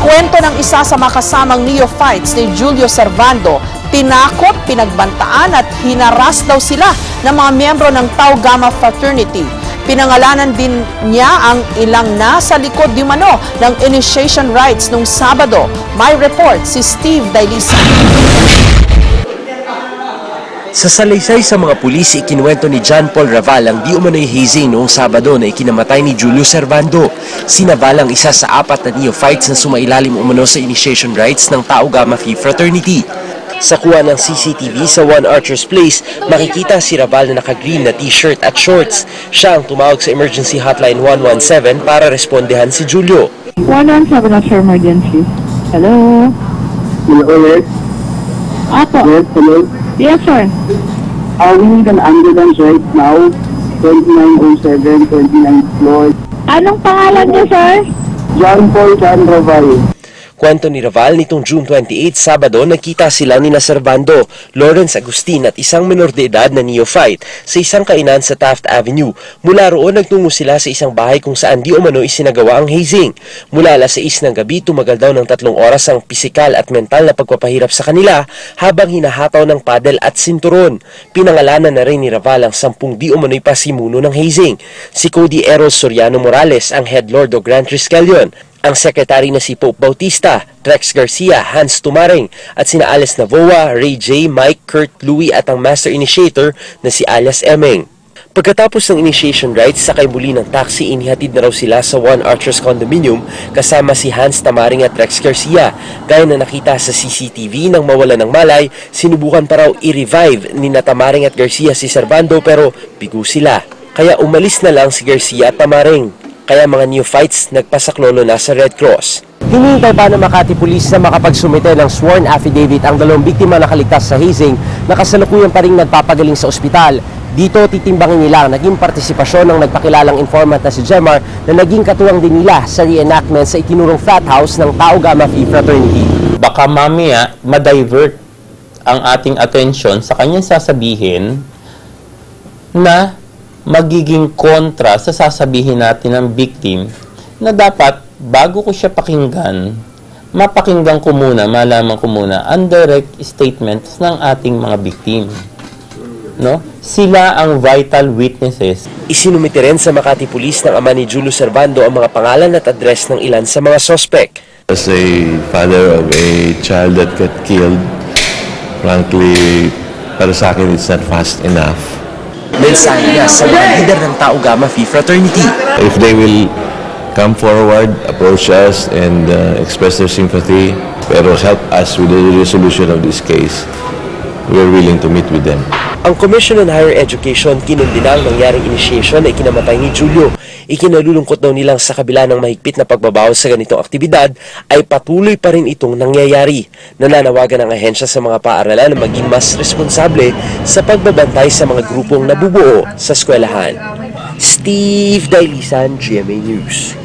Kwento ng isa sa makasamang neophytes ni Julio Servando, tinakot, pinagbantaan at hinaras daw sila ng mga miyembro ng Tau Gamma Fraternity. Pinangalanan din niya ang ilang nasa likod di mano ng initiation rites nung Sabado. May report si Steve Dailisa. Sa salaysay sa mga pulis, ikinuwento ni John Paul Raval ang di umano'y hazing noong Sabado na ikinamatay ni Julio Servando. Si Raval ang isa sa 4 na neophytes na sumailalim umano sa initiation rites ng Tau Gamma Phi Fraternity. Sa kuha ng CCTV sa One Archer's Place, makikita si Raval na naka-green na t-shirt at shorts. Siya ang tumawag sa emergency hotline 117 para respondehan si Julio. 117 Archer Emergency. Hello? Hello, ulit. Apo. Yes, hello. Yes, sir. We need an ambulance right now. 2907, 29th floor. Anong pangalan niyo, sir? John Paul Raval. Kwento ni Raval, nitong June 28, Sabado, nakita sila ni Servando, Lawrence Agustin at isang menor de edad na neophyte sa isang kainan sa Taft Avenue. Mula roon, nagtungo sila sa isang bahay kung saan di umano isinagawa ang hazing. Mula alas 6 ng gabi, tumagal daw ng 3 oras ang pisikal at mental na pagpapahirap sa kanila habang hinahataw ng padel at sinturon. Pinangalanan na rin ni Raval ang 10 di umano'y pasimuno ng hazing. Si Cody Eros Soriano Morales, ang head lord o Grand Triskelion. Ang sekretary na si Pope Bautista, Trex Garcia, Hans Tumaring, at sina Alice Navoa, Ray J, Mike, Kurt, Louie at ang master initiator na si Alias Emeng. Pagkatapos ng initiation rites, sakay muli ng taxi, inihatid na raw sila sa One Archer's condominium kasama si Hans Tumaring at Trex Garcia. Gaya na nakita sa CCTV, nang mawala ng malay, sinubukan pa raw i-revive ni Tumaring at Garcia si Servando pero bigo sila. Kaya umalis na lang si Garcia at Tumaring. Kaya mga neophytes nagpasaklolo na sa Red Cross. Hinihintay pa ng Makati Police na makapagsumite ng sworn affidavit ang 2 biktima na kaligtas sa hazing na kasalukuyan pa rin nagpapagaling sa ospital. Dito titimbangin nila ang naging partisipasyon ng nagpakilalang informant na si Jemar na naging katuwang din nila sa reenactment sa itinurong frat house ng Tau Gamma Phi Fraternity. Baka mamaya ma-divert ang ating atensyon sa kanyang sasabihin na magiging kontra sa sasabihin natin ng victim na dapat bago ko siya pakinggan, mapakinggan ko muna, malaman ko muna ang direct statements ng ating mga victim. No? Sila ang vital witnesses. Isinumite rin sa Makati Police ng ama ni Julio Servando ang mga pangalan at address ng ilan sa mga sospek. As a father of a child that got killed, frankly, para sa akin it's not fast enough. Mensahe niya sa mga leader ng Tau Gamma Phi Fraternity. If they will come forward, approach us, and express their sympathy, pero help us with the resolution of this case, we're willing to meet with them. Ang Commission on Higher Education kinundina ang nangyaring initiation na ikinamatay ni Julio. Ikinalulungkot daw nilang sa kabila ng mahigpit na pagbabawas sa ganitong aktibidad ay patuloy pa rin itong nangyayari. Nananawagan ang ahensya sa mga paaralan na maging mas responsable sa pagbabantay sa mga grupong nabubuo sa eskwelahan. Steve Dailisan, GMA News.